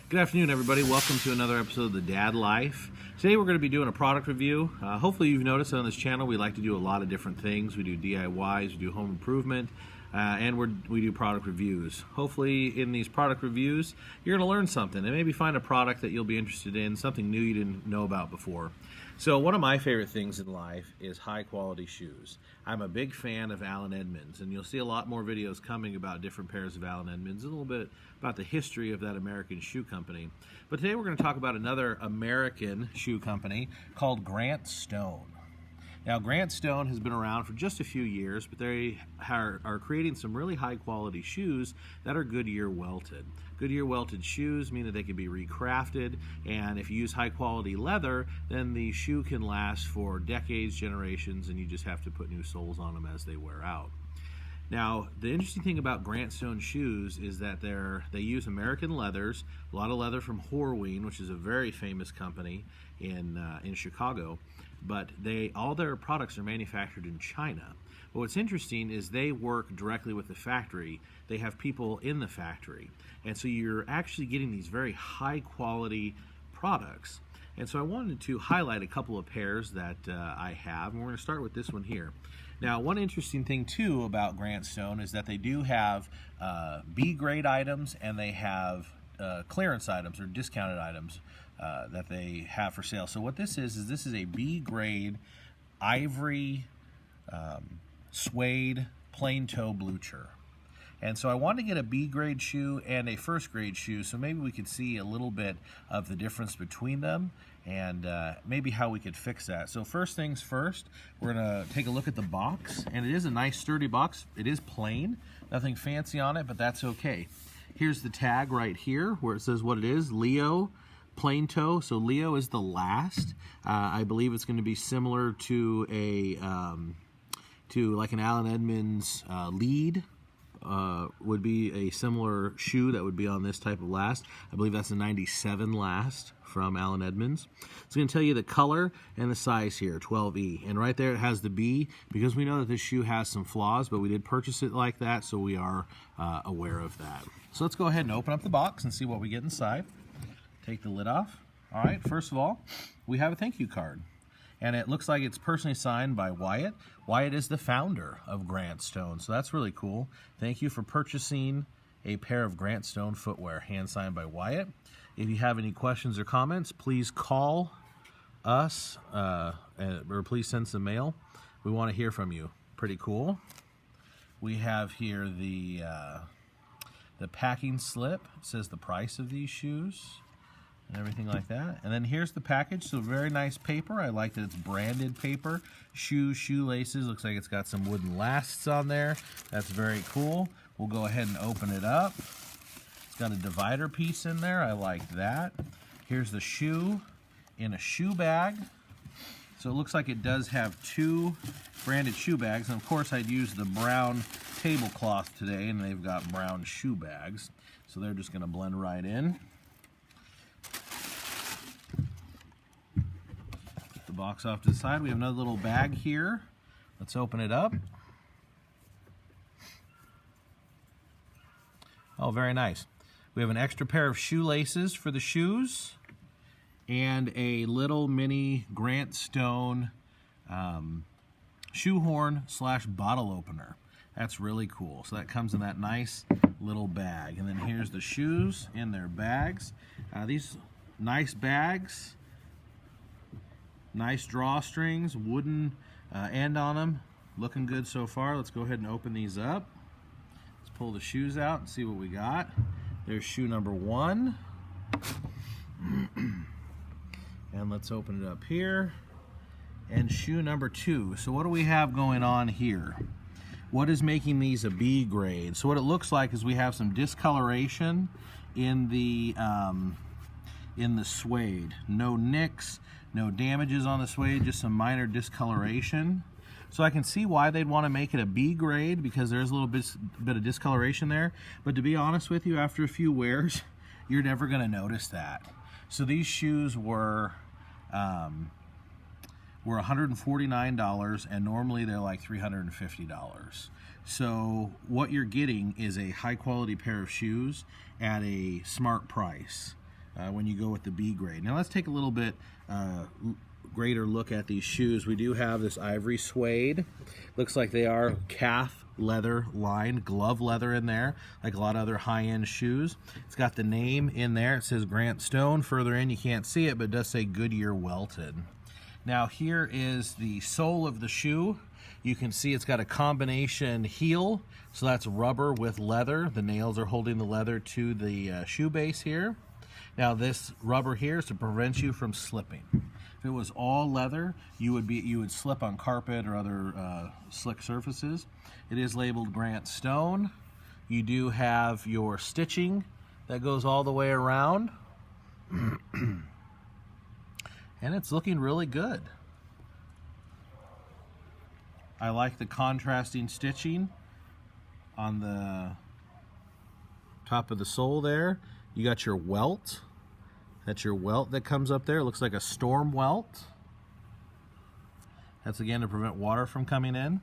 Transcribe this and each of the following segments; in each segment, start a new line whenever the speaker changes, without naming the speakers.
Good afternoon, everybody. Welcome to another episode of The Dad Life. Today we're going to be doing a product review. Hopefully you've noticed on this channel we like to do a lot of different things. We do DIYs, we do home improvement, and we do product reviews. Hopefully in these product reviews you're going to learn something and maybe find a product that you'll be interested in, something new you didn't know about before. So one of my favorite things in life is high quality shoes. I'm a big fan of Allen Edmonds, and you'll see a lot more videos coming about different pairs of Allen Edmonds, a little bit about the history of that American shoe company. But today we're going to talk about another American shoe company called Grant Stone. Now, Grant Stone has been around for just a few years, but they are creating some really high-quality shoes that are Goodyear welted. Goodyear welted shoes mean that they can be recrafted, and if you use high-quality leather, then the shoe can last for decades, generations, and you just have to put new soles on them as they wear out. Now, the interesting thing about Grant Stone shoes is that they use American leathers, a lot of leather from Horween, which is a very famous company in Chicago, but all their products are manufactured in China. But what's interesting is they work directly with the factory. They have people in the factory, and so you're actually getting these very high quality products. And so I wanted to highlight a couple of pairs that I have, and we're going to start with this one here. Now, one interesting thing too about Grant Stone is that they do have B grade items, and they have clearance items or discounted items that they have for sale. So what this is a B grade Ivory Suede plain toe Blucher. And so I wanted to get a B grade shoe and a first grade shoe, so maybe we could see a little bit of the difference between them and maybe how we could fix that. So first things first, we're gonna take a look at the box, and it is a nice sturdy box. It is plain, nothing fancy on it, but that's okay. Here's the tag right here where it says what it is, Leo plain toe. So Leo is the last. I believe it's going to be similar to like an Allen Edmonds lead. Would be a similar shoe that would be on this type of last. I believe that's a 97 last from Allen Edmonds. It's going to tell you the color and the size here, 12E. And right there it has the B, because we know that this shoe has some flaws, but we did purchase it like that, so we are aware of that. So let's go ahead and open up the box and see what we get inside. Take the lid off. All right, first of all, we have a thank you card. And it looks like it's personally signed by Wyatt. Wyatt is the founder of Grant Stone, so that's really cool. Thank you for purchasing a pair of Grant Stone footwear, hand signed by Wyatt. If you have any questions or comments, please call us or please send some mail. We want to hear from you. Pretty cool. We have here the packing slip. It says the price of these shoes and everything like that. And then here's the package. So very nice paper. I like that it's branded paper. Shoelaces. Looks like it's got some wooden lasts on there. That's very cool. We'll go ahead and open it up. It's got a divider piece in there. I like that. Here's the shoe in a shoe bag. So it looks like it does have two branded shoe bags. And of course I'd use the brown tablecloth today, and they've got brown shoe bags. So they're just going to blend right in. Box off to the side. We have another little bag here. Let's open it up. Oh, very nice. We have an extra pair of shoelaces for the shoes and a little mini Grant Stone shoehorn / bottle opener. That's really cool. So that comes in that nice little bag. And then here's the shoes in their bags. These nice bags. Nice drawstrings, wooden end on them. Looking good so far. Let's go ahead and open these up. Let's pull the shoes out and see what we got. There's shoe number 1. And let's open it up here. And shoe number 2. So what do we have going on here? What is making these a B grade? So what it looks like is we have some discoloration in the suede. No nicks. No damages on the suede, just some minor discoloration. So I can see why they'd want to make it a B grade, because there's a little bit of discoloration there. But to be honest with you, after a few wears, you're never going to notice that. So these shoes were $149, and normally they're like $350. So what you're getting is a high quality pair of shoes at a smart price. when you go with the B grade. Now let's take a little bit greater look at these shoes. We do have this Ivory Suede. Looks like they are calf leather lined, glove leather in there, like a lot of other high-end shoes. It's got the name in there. It says Grant Stone. Further in, you can't see it, but it does say Goodyear welted. Now here is the sole of the shoe. You can see it's got a combination heel, so that's rubber with leather. The nails are holding the leather to the shoe base here. Now this rubber here is to prevent you from slipping. If it was all leather, you would slip on carpet or other slick surfaces. It is labeled Grant Stone. You do have your stitching that goes all the way around. And it's looking really good. I like the contrasting stitching on the top of the sole there. You got your welt. That's your welt that comes up there. It looks like a storm welt. That's again to prevent water from coming in.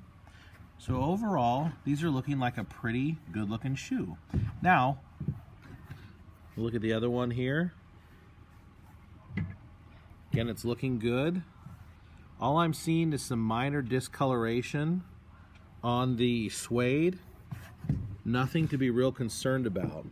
So overall, these are looking like a pretty good looking shoe. Now, look at the other one here. Again, it's looking good. All I'm seeing is some minor discoloration on the suede. Nothing to be real concerned about.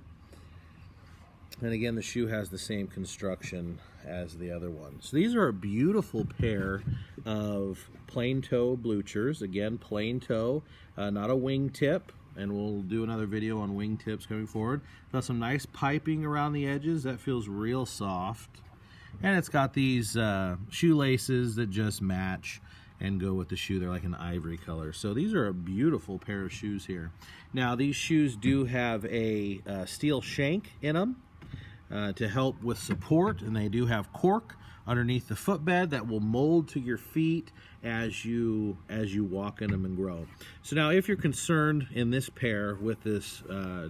And again, the shoe has the same construction as the other one. So these are a beautiful pair of plain toe Bluchers. Again, plain toe, not a wing tip. And we'll do another video on wing tips going forward. Got some nice piping around the edges. That feels real soft. And it's got these shoelaces that just match and go with the shoe. They're like an ivory color. So these are a beautiful pair of shoes here. Now these shoes do have a steel shank in them to help with support, and they do have cork underneath the footbed that will mold to your feet as you walk in them and grow. So now if you're concerned in this pair with this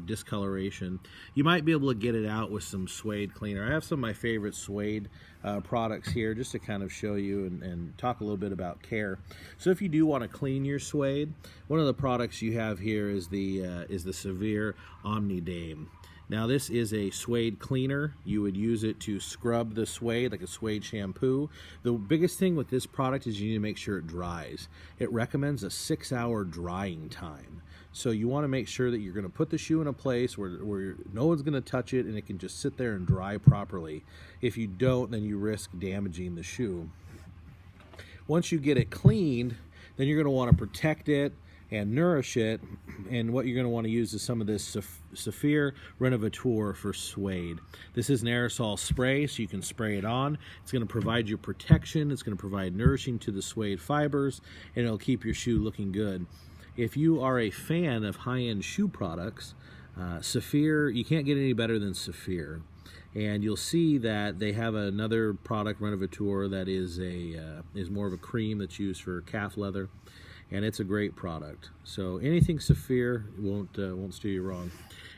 discoloration, you might be able to get it out with some suede cleaner. I have some of my favorite suede products here just to kind of show you and talk a little bit about care. So if you do want to clean your suede, one of the products you have here is the Severe Omni Dame. Now this is a suede cleaner. You would use it to scrub the suede like a suede shampoo. The biggest thing with this product is you need to make sure it dries. It recommends a 6-hour drying time. So you want to make sure that you're going to put the shoe in a place where no one's going to touch it and it can just sit there and dry properly. If you don't, then you risk damaging the shoe. Once you get it cleaned, then you're going to want to protect it and nourish it, and what you're going to want to use is some of this Saphir Renovateur for suede. This is an aerosol spray, so you can spray it on. It's going to provide you protection, it's going to provide nourishing to the suede fibers, and it'll keep your shoe looking good. If you are a fan of high-end shoe products, Saphir, you can't get any better than Saphir. And you'll see that they have another product, Renovateur, that is more of a cream that's used for calf leather. And it's a great product. So anything Saphir won't steer you wrong.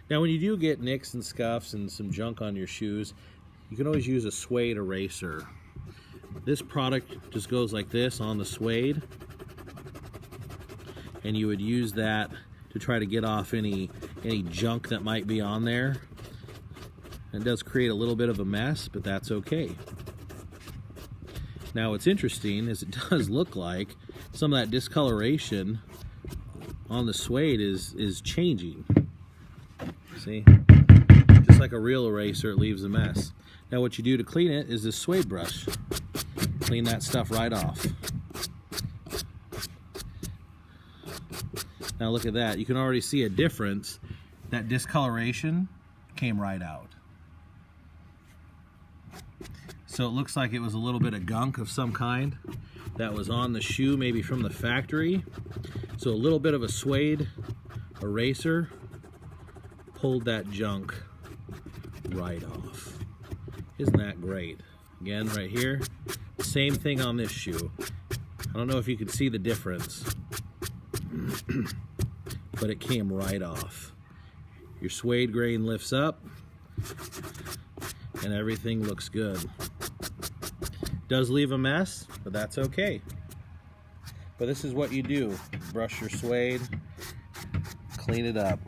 Now when you do get nicks and scuffs and some junk on your shoes, you can always use a suede eraser. This product just goes like this on the suede, and you would use that to try to get off any junk that might be on there. It does create a little bit of a mess, but that's okay. Now what's interesting is it does look like some of that discoloration on the suede is changing. See? Just like a real eraser, it leaves a mess. Now what you do to clean it is this suede brush. Clean that stuff right off. Now look at that. You can already see a difference. That discoloration came right out. So it looks like it was a little bit of gunk of some kind that was on the shoe, maybe from the factory. So a little bit of a suede eraser pulled that junk right off. Isn't that great? Again, right here, same thing on this shoe. I don't know if you can see the difference, but it came right off. Your suede grain lifts up and everything looks good. Does leave a mess, but that's okay. But this is what you do. Brush your suede, clean it up.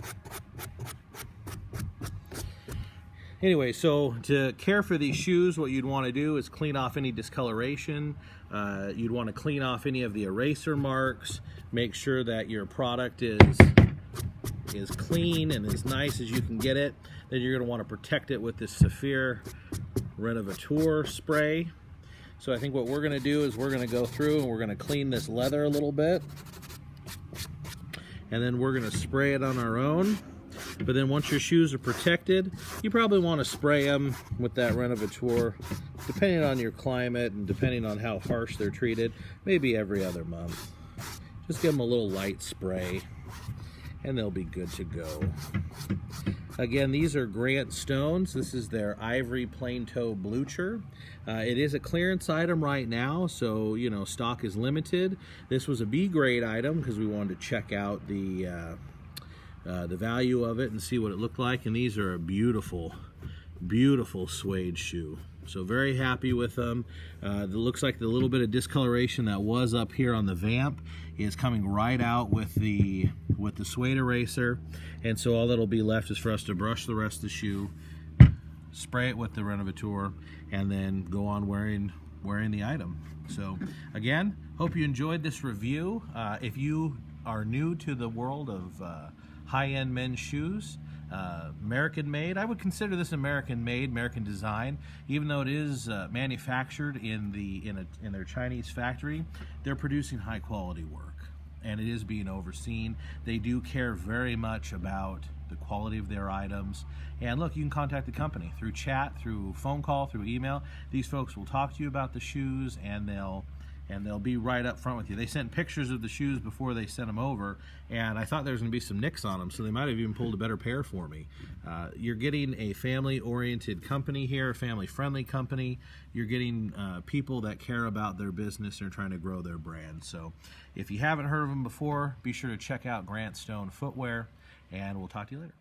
Anyway, so to care for these shoes, what you'd want to do is clean off any discoloration. You'd want to clean off any of the eraser marks. Make sure that your product is clean and as nice as you can get it. Then you're going to want to protect it with this Saphir Renovateur spray. So I think what we're going to do is we're going to go through and we're going to clean this leather a little bit. And then we're going to spray it on our own. But then once your shoes are protected, you probably want to spray them with that Renovateur, depending on your climate and depending on how harsh they're treated, maybe every other month. Just give them a little light spray and they'll be good to go. Again, these are Grant Stones. This is their Ivory Plain Toe Blucher. It is a clearance item right now, so you know stock is limited. This was a B grade item because we wanted to check out the value of it and see what it looked like. And these are a beautiful, beautiful suede shoe. So very happy with them. It looks like the little bit of discoloration that was up here on the vamp is coming right out with the suede eraser. And so all that'll be left is for us to brush the rest of the shoe, spray it with the Renovateur, and then go on wearing the item. So again, hope you enjoyed this review. If you are new to the world of high-end men's shoes, American made. I would consider this American made, American design, even though it is manufactured in their Chinese factory. They're producing high quality work, and it is being overseen. They do care very much about the quality of their items. And look, you can contact the company through chat, through phone call, through email. These folks will talk to you about the shoes, and they'll be right up front with you. They sent pictures of the shoes before they sent them over, and I thought there was going to be some nicks on them, so they might have even pulled a better pair for me. You're getting a family-oriented company here, a family-friendly company. You're getting people that care about their business and are trying to grow their brand. So if you haven't heard of them before, be sure to check out Grant Stone Footwear, and we'll talk to you later.